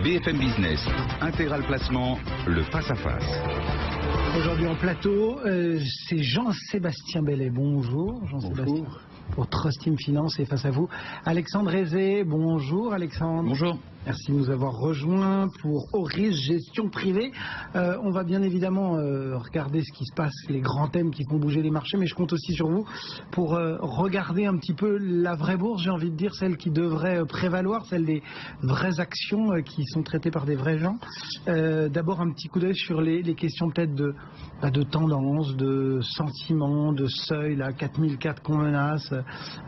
BFM Business, Intégral Placement, le face-à-face. Aujourd'hui en plateau, c'est Jean-Sébastien Bellet. Bonjour Jean-Sébastien. Pour Trust Team Finance et face à vous, Alexandre Aizé. Bonjour Alexandre. Bonjour. Merci de nous avoir rejoints pour Auris Gestion Privée. On va bien évidemment regarder ce qui se passe, les grands thèmes qui font bouger les marchés, mais je compte aussi sur vous pour regarder un petit peu la vraie bourse, j'ai envie de dire, celle qui devrait prévaloir, celle des vraies actions qui sont traitées par des vrais gens. D'abord un petit coup d'œil sur les questions peut-être de tendance, de sentiment, de seuil, là, 4004 qu'on menace.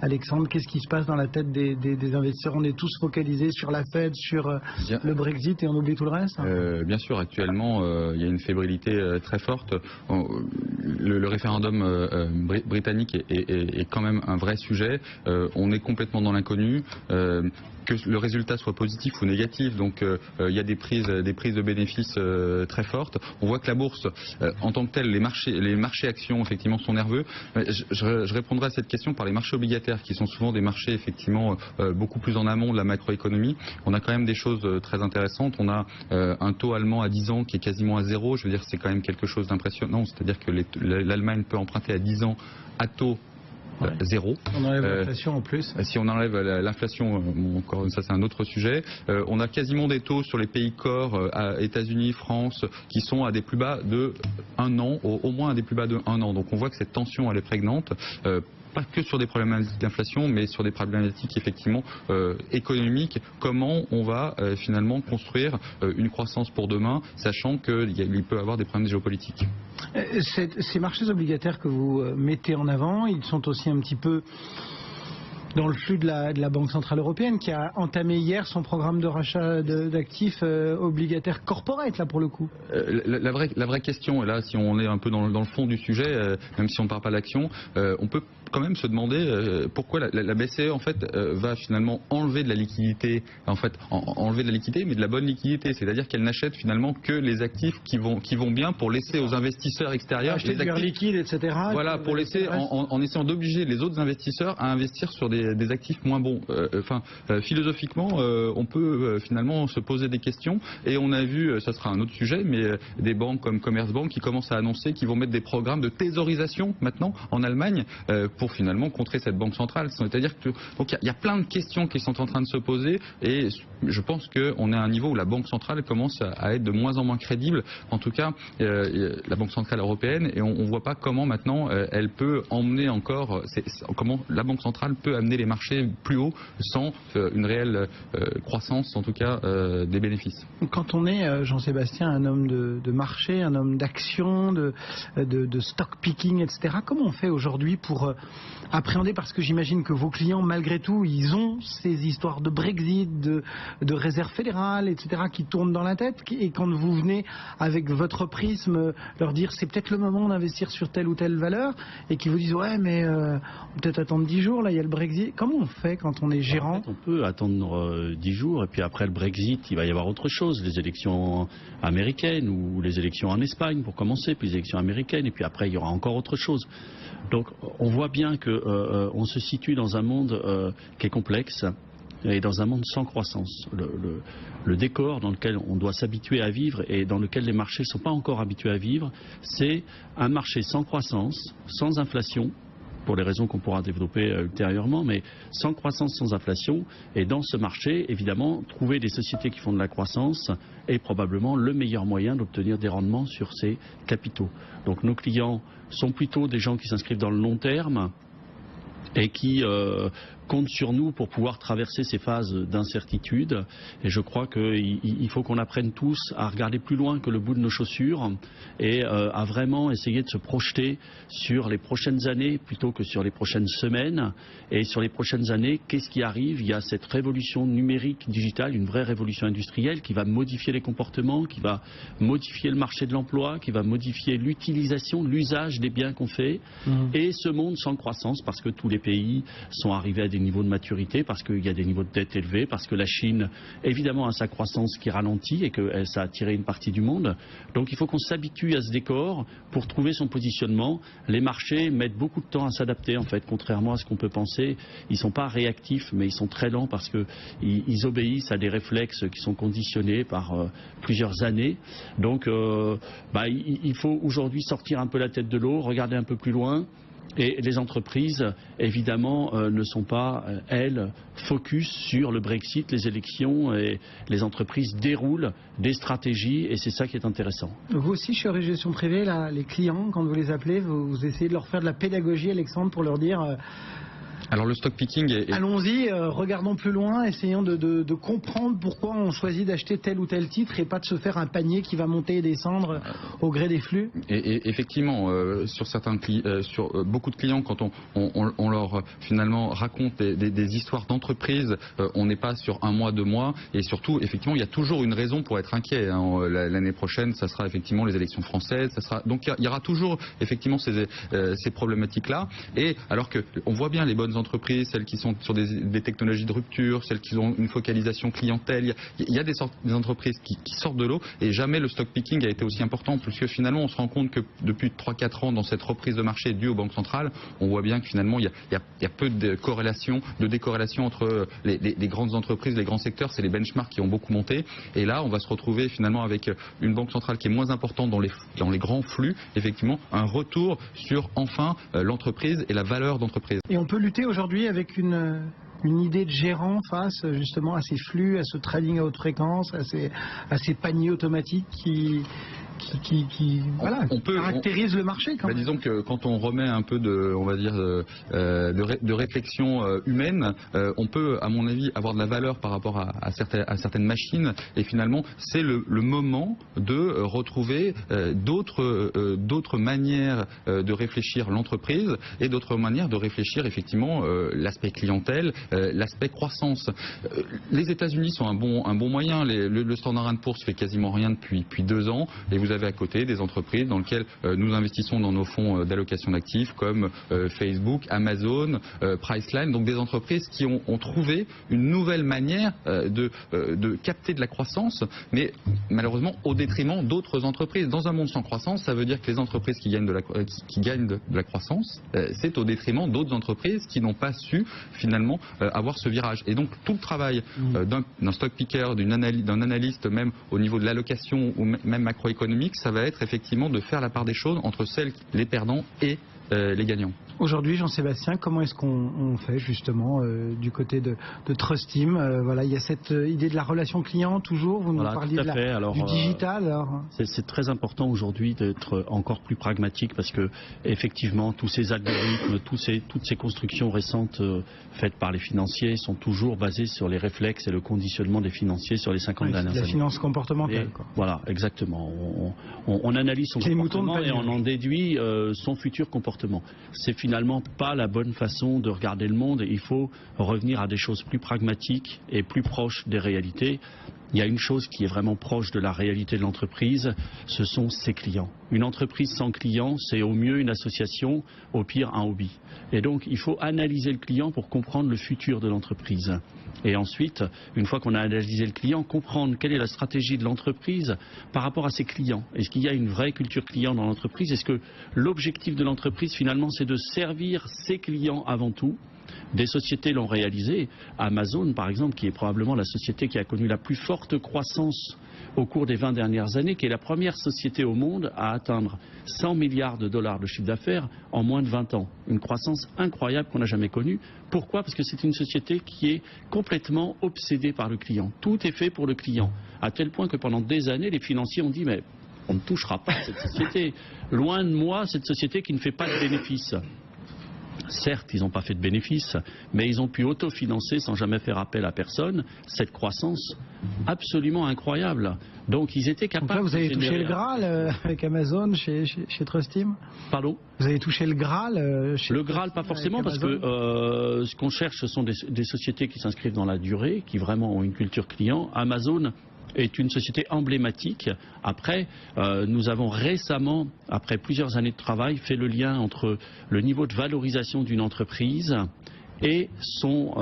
Alexandre, qu'est-ce qui se passe dans la tête des investisseurs? On est tous focalisés sur la Fed, sur le Brexit et on oublie tout le reste. Bien sûr, actuellement, il y a une fébrilité très forte. Le référendum britannique est quand même un vrai sujet. On est complètement dans l'inconnu. Que le résultat soit positif ou négatif, donc il y a des prises de bénéfices très fortes. On voit que la bourse, en tant que telle, les marchés actions effectivement sont nerveux. Je répondrai à cette question par les marchés obligataires, qui sont souvent des marchés effectivement beaucoup plus en amont de la macroéconomie. On a quand même des choses très intéressantes. On a un taux allemand à 10 ans qui est quasiment à zéro. Je veux dire, c'est quand même quelque chose d'impressionnant. C'est-à-dire que l'Allemagne peut emprunter à 10 ans à taux zéro. On enlève l'inflation en plus. Si on enlève l'inflation, encore ça c'est un autre sujet. On a quasiment des taux sur les pays core, États-Unis, France, qui sont à des plus bas de 1 an, au moins à des plus bas de 1 an. Donc on voit que cette tension elle est prégnante. Pas que sur des problématiques d'inflation, mais sur des problématiques effectivement économiques. Comment on va finalement construire une croissance pour demain, sachant qu'il peut y avoir des problèmes géopolitiques. Ces marchés obligataires que vous mettez en avant, ils sont aussi un petit peu dans le flux de la Banque Centrale Européenne, qui a entamé hier son programme de rachat d'actifs obligataires corporate, là pour le coup. La vraie question, et là si on est un peu dans le fond du sujet, même si on ne parle pas d'action, on peut quand même se demander pourquoi la BCE en fait va finalement enlever de la liquidité, enlever de la liquidité, mais de la bonne liquidité, c'est-à-dire qu'elle n'achète finalement que les actifs qui vont bien pour laisser aux investisseurs extérieurs acheter les actifs liquides, etc. Voilà, pour laisser en essayant d'obliger les autres investisseurs à investir sur des actifs moins bons. Philosophiquement, on peut finalement se poser des questions, et on a vu, ça sera un autre sujet, mais des banques comme Commerzbank qui commencent à annoncer qu'ils vont mettre des programmes de thésaurisation maintenant en Allemagne pour finalement contrer cette banque centrale. C'est-à-dire que donc il y a plein de questions qui sont en train de se poser, et je pense qu'on est à un niveau où la banque centrale commence à être de moins en moins crédible. En tout cas, la banque centrale européenne, et on ne voit pas comment maintenant elle peut emmener encore, comment la banque centrale peut amener les marchés plus haut sans une réelle croissance, en tout cas des bénéfices. Quand on est, Jean-Sébastien, un homme de marché, un homme d'action, de stock picking, etc., comment on fait aujourd'hui pour appréhender, parce que j'imagine que vos clients, malgré tout, ils ont ces histoires de Brexit, de réserve fédérale, etc., qui tournent dans la tête, et quand vous venez avec votre prisme leur dire c'est peut-être le moment d'investir sur telle ou telle valeur, et qui vous disent ouais mais peut-être attendre 10 jours, là il y a le Brexit. Comment on fait quand on est gérant? En fait, on peut attendre 10 jours, et puis après le Brexit, il va y avoir autre chose, les élections américaines ou les élections en Espagne pour commencer, puis les élections américaines, et puis après il y aura encore autre chose. Donc on voit bien qu'on se situe dans un monde qui est complexe et dans un monde sans croissance. Le décor dans lequel on doit s'habituer à vivre et dans lequel les marchés ne sont pas encore habitués à vivre, c'est un marché sans croissance, sans inflation, pour les raisons qu'on pourra développer ultérieurement, mais sans croissance, sans inflation. Et dans ce marché, évidemment, trouver des sociétés qui font de la croissance est probablement le meilleur moyen d'obtenir des rendements sur ces capitaux. Donc nos clients sont plutôt des gens qui s'inscrivent dans le long terme et qui comptent sur nous pour pouvoir traverser ces phases d'incertitude. Et je crois qu'il faut qu'on apprenne tous à regarder plus loin que le bout de nos chaussures et à vraiment essayer de se projeter sur les prochaines années plutôt que sur les prochaines semaines. Et sur les prochaines années, qu'est-ce qui arrive? Il y a cette révolution numérique, digitale, une vraie révolution industrielle qui va modifier les comportements, qui va modifier le marché de l'emploi, qui va modifier l'utilisation, l'usage des biens qu'on fait. Et ce monde sans croissance, parce que tous les pays sont arrivés à des niveaux de maturité, parce qu'il y a des niveaux de dette élevés, parce que la Chine, évidemment, a sa croissance qui ralentit et que ça a attiré une partie du monde. Donc il faut qu'on s'habitue à ce décor pour trouver son positionnement. Les marchés mettent beaucoup de temps à s'adapter, en fait, contrairement à ce qu'on peut penser. Ils ne sont pas réactifs, mais ils sont très lents parce qu'ils obéissent à des réflexes qui sont conditionnés par plusieurs années. Donc il faut aujourd'hui sortir un peu la tête de l'eau, regarder un peu plus loin. Et les entreprises, évidemment, ne sont pas, elles, focus sur le Brexit, les élections, et les entreprises déroulent des stratégies, et c'est ça qui est intéressant. Vous aussi, chez Horizon Gestion Privée, là, les clients, quand vous les appelez, vous essayez de leur faire de la pédagogie, Alexandre, pour leur dire... Alors le stock picking est... Allons-y, regardons plus loin, essayons de comprendre pourquoi on choisit d'acheter tel ou tel titre et pas de se faire un panier qui va monter et descendre au gré des flux. Et effectivement, sur beaucoup de clients, quand on leur finalement raconte des histoires d'entreprise, on n'est pas sur un mois, 2 mois, et surtout, effectivement, il y a toujours une raison pour être inquiet. L'année prochaine, ça sera effectivement les élections françaises, donc il y aura toujours effectivement ces problématiques-là. Et alors que on voit bien les bonnes entreprises, celles qui sont sur des technologies de rupture, celles qui ont une focalisation clientèle. Il y a des entreprises qui sortent de l'eau, et jamais le stock picking a été aussi important, puisque finalement on se rend compte que depuis 3-4 ans, dans cette reprise de marché due aux banques centrales, on voit bien que finalement il y a peu de décorrélation entre les grandes entreprises, les grands secteurs. C'est les benchmarks qui ont beaucoup monté, et là on va se retrouver finalement avec une banque centrale qui est moins importante dans les grands flux, effectivement un retour sur enfin l'entreprise et la valeur d'entreprise. Et on peut lutter aujourd'hui avec une idée de gérant face justement à ces flux, à ce trading à haute fréquence, à ces paniers automatiques qui caractérisent le marché quand même. Disons que quand on remet un peu de réflexion humaine, on peut, à mon avis, avoir de la valeur par rapport à certaines machines, et finalement c'est le moment de retrouver d'autres manières de réfléchir l'entreprise et d'autres manières de réfléchir effectivement l'aspect clientèle, l'aspect croissance. Les États-Unis sont un bon moyen. Le Standard & Poor's fait quasiment rien depuis 2 ans, et vous avez à côté des entreprises dans lesquelles nous investissons dans nos fonds d'allocation d'actifs comme Facebook, Amazon, Priceline, donc des entreprises qui ont trouvé une nouvelle manière de capter de la croissance, mais malheureusement au détriment d'autres entreprises. Dans un monde sans croissance, ça veut dire que les entreprises qui gagnent de la croissance, c'est au détriment d'autres entreprises qui n'ont pas su finalement avoir ce virage. Et donc tout le travail d'un stock picker, d'un analyste, même au niveau de l'allocation ou même macroéconomique, ça va être effectivement de faire la part des choses entre les perdants et les gagnants. Aujourd'hui, Jean-Sébastien, comment est-ce qu'on fait justement du côté de Trustim? Voilà, il y a cette idée de la relation client toujours. Vous nous parliez du digital. C'est très important aujourd'hui d'être encore plus pragmatique, parce que effectivement tous ces algorithmes, toutes ces constructions récentes faites par les financiers sont toujours basées sur les réflexes et le conditionnement des financiers sur les 50 dernières années. La finance comportementale. Voilà, exactement. On analyse son comportement et on en déduit son futur comportement. C'est finalement pas la bonne façon de regarder le monde. Il faut revenir à des choses plus pragmatiques et plus proches des réalités. Il y a une chose qui est vraiment proche de la réalité de l'entreprise, ce sont ses clients. Une entreprise sans clients, c'est au mieux une association, au pire un hobby. Et donc il faut analyser le client pour comprendre le futur de l'entreprise. Et ensuite, une fois qu'on a analysé le client, comprendre quelle est la stratégie de l'entreprise par rapport à ses clients. Est-ce qu'il y a une vraie culture client dans l'entreprise? Est-ce que l'objectif de l'entreprise finalement c'est de servir ses clients avant tout? Des sociétés l'ont réalisé. Amazon, par exemple, qui est probablement la société qui a connu la plus forte croissance au cours des 20 dernières années, qui est la première société au monde à atteindre 100 milliards de dollars de chiffre d'affaires en moins de 20 ans. Une croissance incroyable qu'on n'a jamais connue. Pourquoi? Parce que c'est une société qui est complètement obsédée par le client. Tout est fait pour le client. À tel point que pendant des années, les financiers ont dit « mais on ne touchera pas à cette société. Loin de moi, cette société qui ne fait pas de bénéfices. » Certes, ils n'ont pas fait de bénéfices, mais ils ont pu autofinancer sans jamais faire appel à personne cette croissance absolument incroyable. Donc ils étaient capables. Donc là, vous avez touché le Graal avec Amazon chez Trustim? Pardon? Vous avez touché le Graal chez Le Graal, pas forcément, parce que ce qu'on cherche, ce sont des sociétés qui s'inscrivent dans la durée, qui vraiment ont une culture client. Amazon est une société emblématique. Après, nous avons récemment, après plusieurs années de travail, fait le lien entre le niveau de valorisation d'une entreprise et son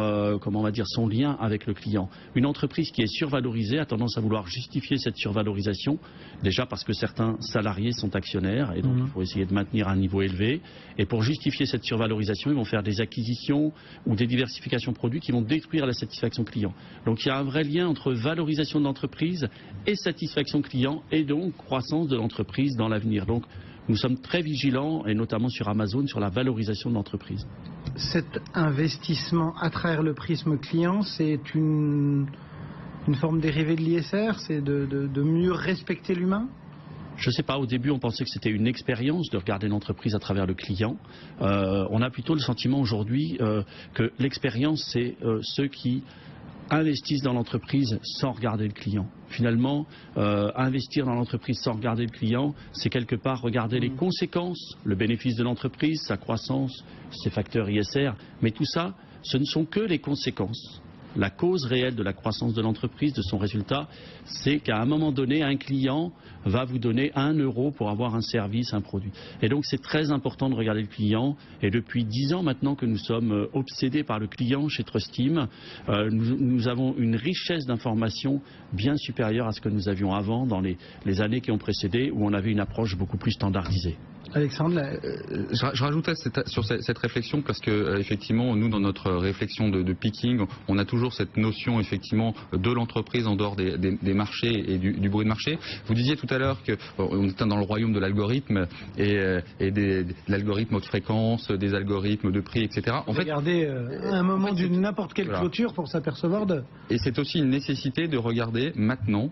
lien avec le client. Une entreprise qui est survalorisée a tendance à vouloir justifier cette survalorisation, déjà parce que certains salariés sont actionnaires et donc il faut essayer de maintenir un niveau élevé. Et pour justifier cette survalorisation, ils vont faire des acquisitions ou des diversifications de produits qui vont détruire la satisfaction client. Donc il y a un vrai lien entre valorisation de l'entreprise et satisfaction client et donc croissance de l'entreprise dans l'avenir. Donc nous sommes très vigilants, et notamment sur Amazon, sur la valorisation de l'entreprise. Cet investissement à travers le prisme client, c'est une forme dérivée de l'ISR, c'est de mieux respecter l'humain? Je ne sais pas, au début on pensait que c'était une expérience de regarder l'entreprise à travers le client. On a plutôt le sentiment aujourd'hui que l'expérience, c'est ceux qui investissent dans l'entreprise sans regarder le client. Finalement, investir dans l'entreprise sans regarder le client, c'est quelque part regarder les conséquences, le bénéfice de l'entreprise, sa croissance, ses facteurs ISR. Mais tout ça, ce ne sont que les conséquences. La cause réelle de la croissance de l'entreprise, de son résultat, c'est qu'à un moment donné, un client va vous donner 1 euro pour avoir un service, un produit. Et donc c'est très important de regarder le client. Et depuis 10 ans maintenant que nous sommes obsédés par le client chez Trustim, nous avons une richesse d'informations bien supérieure à ce que nous avions avant, dans les années qui ont précédé, où on avait une approche beaucoup plus standardisée. Alexandre, je rajoutais sur cette réflexion parce que effectivement nous dans notre réflexion de picking, on a toujours cette notion effectivement de l'entreprise en dehors des marchés et du bruit de marché. Vous disiez tout à l'heure qu'on était dans le royaume de l'algorithme et de l'algorithme haute fréquence, des algorithmes de prix, etc. Regardez un moment d'une n'importe quelle clôture pour s'apercevoir de... Et c'est aussi une nécessité de regarder maintenant,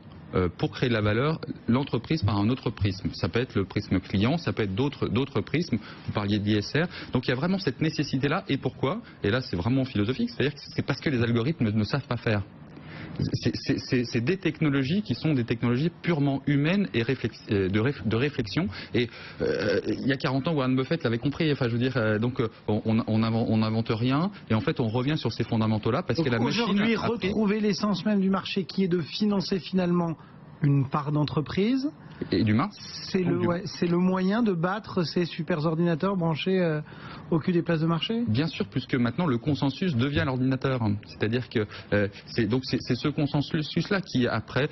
pour créer de la valeur, l'entreprise par un autre prisme. Ça peut être le prisme client, ça peut être d'autres prismes. Vous parliez de l'ISR. Donc il y a vraiment cette nécessité-là. Et pourquoi? Et là, c'est vraiment philosophique. C'est-à-dire que c'est parce que les algorithmes ne savent pas faire. C'est des technologies qui sont des technologies purement humaines et de réflexion. Et il y a 40 ans, Warren Buffett l'avait compris. Enfin, je veux dire, donc on n'invente rien. Et en fait, on revient sur ces fondamentaux-là parce que la machine. Aujourd'hui, retrouver l'essence même du marché, qui est de financer finalement une part d'entreprise. Et d'humain. C'est le moyen de battre ces super ordinateurs branchés au cul des places de marché. Bien sûr, puisque maintenant le consensus devient l'ordinateur. C'est-à-dire que c'est ce consensus-là qui après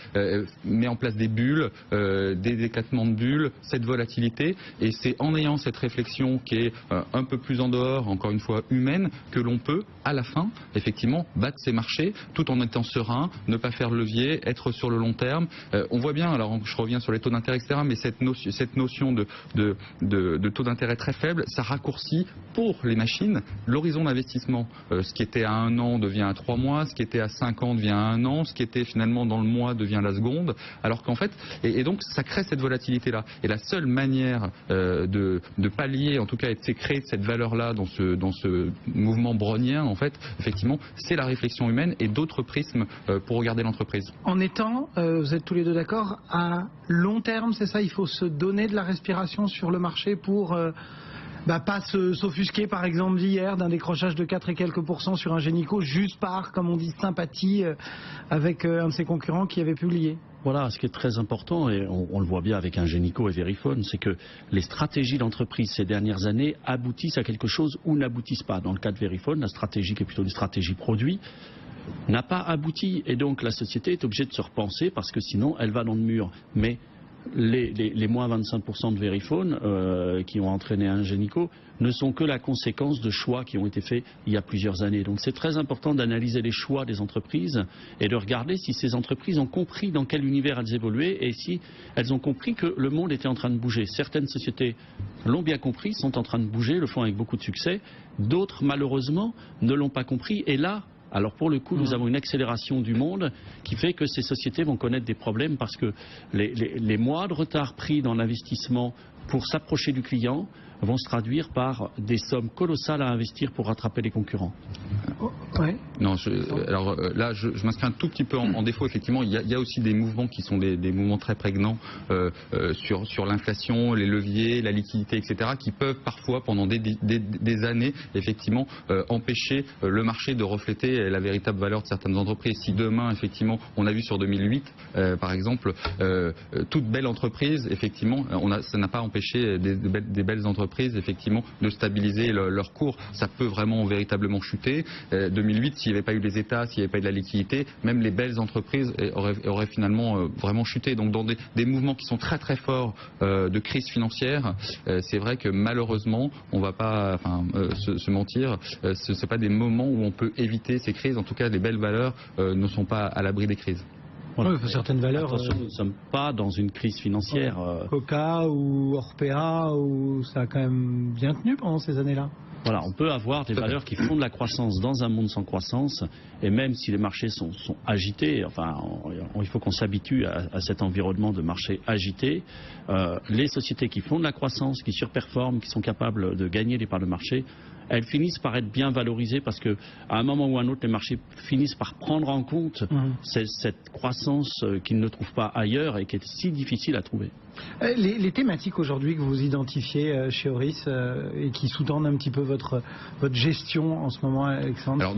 met en place des bulles, des éclatements de bulles, cette volatilité. Et c'est en ayant cette réflexion qui est un peu plus en dehors, encore une fois humaine, que l'on peut à la fin effectivement battre ces marchés, tout en étant serein, ne pas faire levier, être sur le long terme. On voit bien. Alors je reviens sur les taux d'intérêt, etc. Mais cette notion de taux d'intérêt très faible, ça raccourcit pour les machines l'horizon d'investissement. Ce qui était à 1 an devient à 3 mois, ce qui était à 5 ans devient à 1 an, ce qui était finalement dans le mois devient la seconde. Alors qu'en fait, et donc ça crée cette volatilité-là. Et la seule manière de pallier, en tout cas, et de créer cette valeur-là dans ce mouvement brownien, en fait, effectivement, c'est la réflexion humaine et d'autres prismes pour regarder l'entreprise. En étant, vous êtes tous les deux d'accord, à long terme, c'est ça, il faut se donner de la respiration sur le marché pour pas s'offusquer par exemple d'hier d'un décrochage de 4 et quelques % sur un Ingenico juste par, comme on dit, sympathie avec un de ses concurrents qui avait publié. Voilà, ce qui est très important, et on le voit bien avec Ingenico et Verifone, c'est que les stratégies d'entreprise ces dernières années aboutissent à quelque chose ou n'aboutissent pas. Dans le cas de Verifone, la stratégie qui est plutôt une stratégie produit n'a pas abouti, et donc la société est obligée de se repenser parce que sinon elle va dans le mur. Mais les moins 25% de Verifone qui ont entraîné Ingenico ne sont que la conséquence de choix qui ont été faits il y a plusieurs années. Donc c'est très important d'analyser les choix des entreprises et de regarder si ces entreprises ont compris dans quel univers elles évoluaient et si elles ont compris que le monde était en train de bouger. Certaines sociétés l'ont bien compris, sont en train de bouger, le font avec beaucoup de succès. D'autres, malheureusement, ne l'ont pas compris. Et là, alors pour le coup, nous avons une accélération du monde qui fait que ces sociétés vont connaître des problèmes parce que les mois de retard pris dans l'investissement pour s'approcher du client vont se traduire par des sommes colossales à investir pour rattraper les concurrents. Ouais. Non, alors là, je m'inscris un tout petit peu en défaut. Effectivement, il y a aussi des mouvements qui sont des mouvements très prégnants sur l'inflation, les leviers, la liquidité, etc., qui peuvent parfois, pendant des années, effectivement, empêcher le marché de refléter la véritable valeur de certaines entreprises. Si demain, effectivement, on a vu sur 2008, par exemple, toute belle entreprise, effectivement, ça n'a pas empêché des belles entreprises, effectivement, de stabiliser leur cours. Ça peut vraiment véritablement chuter. 2008, s'il n'y avait pas eu les États, s'il n'y avait pas eu de la liquidité, même les belles entreprises auraient finalement vraiment chuté. Donc dans des mouvements qui sont très très forts de crise financière, c'est vrai que malheureusement, on ne va pas se mentir, ce ne sont pas des moments où on peut éviter ces crises. En tout cas, les belles valeurs ne sont pas à l'abri des crises. Voilà. Oui, certaines valeurs. Attention, nous ne sommes pas dans une crise financière. Coca ou Orpea, où ça a quand même bien tenu pendant ces années-là. Voilà, on peut avoir des valeurs qui font de la croissance dans un monde sans croissance, et même si les marchés sont agités, il faut qu'on s'habitue à cet environnement de marché agité. Les sociétés qui font de la croissance, qui surperforment, qui sont capables de gagner des parts de marché, elles finissent par être bien valorisées parce qu'à un moment ou à un autre, les marchés finissent par prendre en compte cette croissance qu'ils ne trouvent pas ailleurs et qui est si difficile à trouver. Les thématiques aujourd'hui que vous identifiez chez Oris et qui sous-tendent un petit peu votre gestion en ce moment, Alexandre. Alors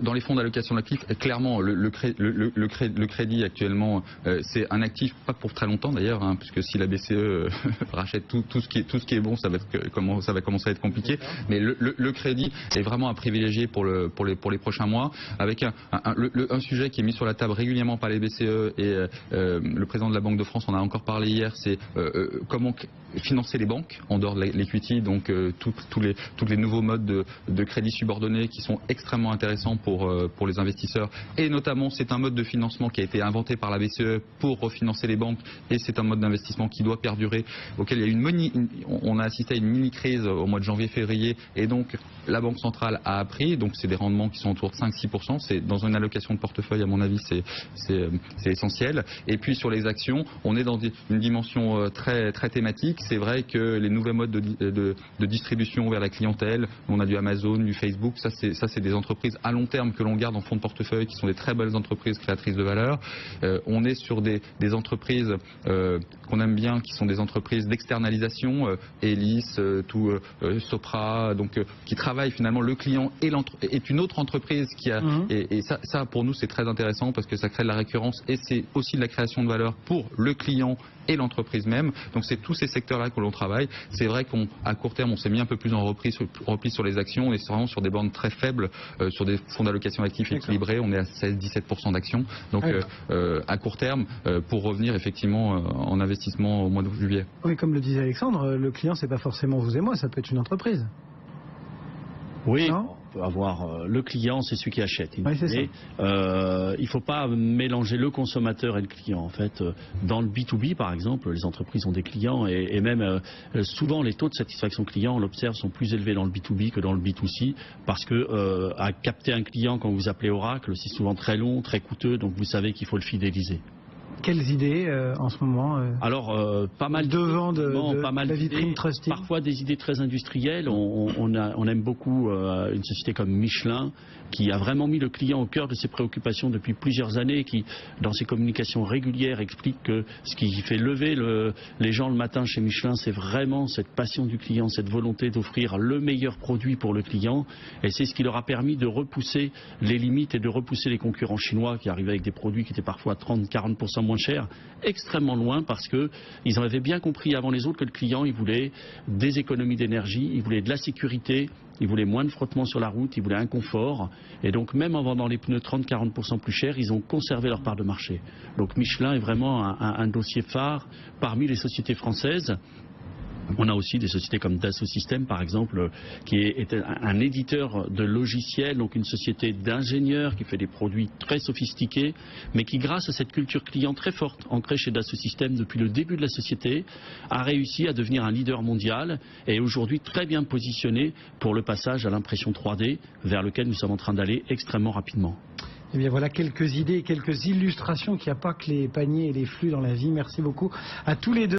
dans les fonds d'allocation d'actifs, clairement le crédit actuellement c'est un actif pas pour très longtemps d'ailleurs, puisque si la BCE rachète tout ce qui est bon, ça va commencer à être compliqué. Mais le crédit est vraiment à privilégier pour les prochains mois, avec un sujet qui est mis sur la table régulièrement par les BCE et le président de la Banque de France en a encore parlé hier. C'est comment financer les banques en dehors de l'equity, donc tous les nouveaux modes de crédit subordonné qui sont extrêmement intéressants pour les investisseurs, et notamment c'est un mode de financement qui a été inventé par la BCE pour refinancer les banques, et c'est un mode d'investissement qui doit perdurer, auquel il y a on a assisté à une mini-crise au mois de janvier-février, et donc la Banque centrale a appris, donc c'est des rendements qui sont autour de 5-6%, c'est dans une allocation de portefeuille à mon avis c'est essentiel. Et puis sur les actions, on est dans une dimension très, très thématique. C'est vrai que les nouveaux modes de distribution vers la clientèle, on a du Amazon, du Facebook, ça c'est des entreprises à long terme que l'on garde en fonds de portefeuille, qui sont des très belles entreprises créatrices de valeur. On est sur des entreprises qu'on aime bien, qui sont des entreprises d'externalisation, Elis, Sopra, donc qui travaillent finalement, le client est une autre entreprise qui a, et ça pour nous c'est très intéressant parce que ça crée de la récurrence, et c'est aussi de la création de valeur pour le client et l'entreprise même. Donc c'est tous ces secteurs-là que l'on travaille. C'est vrai qu'à court terme, on s'est mis un peu plus en repli sur les actions. On est vraiment sur des bandes très faibles, sur des fonds d'allocation actifs équilibrés. On est à 16-17% d'actions. Donc à court terme, pour revenir effectivement en investissement au mois de juillet. Oui, comme le disait Alexandre, le client, c'est pas forcément vous et moi, ça peut être une entreprise. Oui, on peut avoir le client, c'est celui qui achète. Oui, c'est ça. Il ne faut pas mélanger le consommateur et le client. En fait, dans le B2B, par exemple, les entreprises ont des clients et même souvent les taux de satisfaction client, on l'observe, sont plus élevés dans le B2B que dans le B2C, parce que à capter un client quand vous appelez Oracle, c'est souvent très long, très coûteux, donc vous savez qu'il faut le fidéliser. Quelles idées en ce moment Alors, pas mal devant pas mal la vitrine d'idées, Trusted. parfois des idées très industrielles. On aime beaucoup une société comme Michelin, qui a vraiment mis le client au cœur de ses préoccupations depuis plusieurs années, qui, dans ses communications régulières, explique que ce qui fait lever les gens le matin chez Michelin, c'est vraiment cette passion du client, cette volonté d'offrir le meilleur produit pour le client, et c'est ce qui leur a permis de repousser les limites et de repousser les concurrents chinois qui arrivaient avec des produits qui étaient parfois 30-40% moins cher, extrêmement loin, parce qu'ils en avaient bien compris avant les autres que le client, il voulait des économies d'énergie, il voulait de la sécurité, il voulait moins de frottement sur la route, il voulait un confort, et donc même en vendant les pneus 30-40% plus chers, ils ont conservé leur part de marché. Donc Michelin est vraiment un dossier phare parmi les sociétés françaises. On a aussi des sociétés comme Dassault Systèmes, par exemple, qui est un éditeur de logiciels, donc une société d'ingénieurs qui fait des produits très sophistiqués, mais qui, grâce à cette culture client très forte ancrée chez Dassault Systèmes depuis le début de la société, a réussi à devenir un leader mondial et est aujourd'hui très bien positionné pour le passage à l'impression 3D, vers lequel nous sommes en train d'aller extrêmement rapidement. Eh bien voilà quelques idées, quelques illustrations qu'il n'y a pas que les paniers et les flux dans la vie. Merci beaucoup à tous les deux.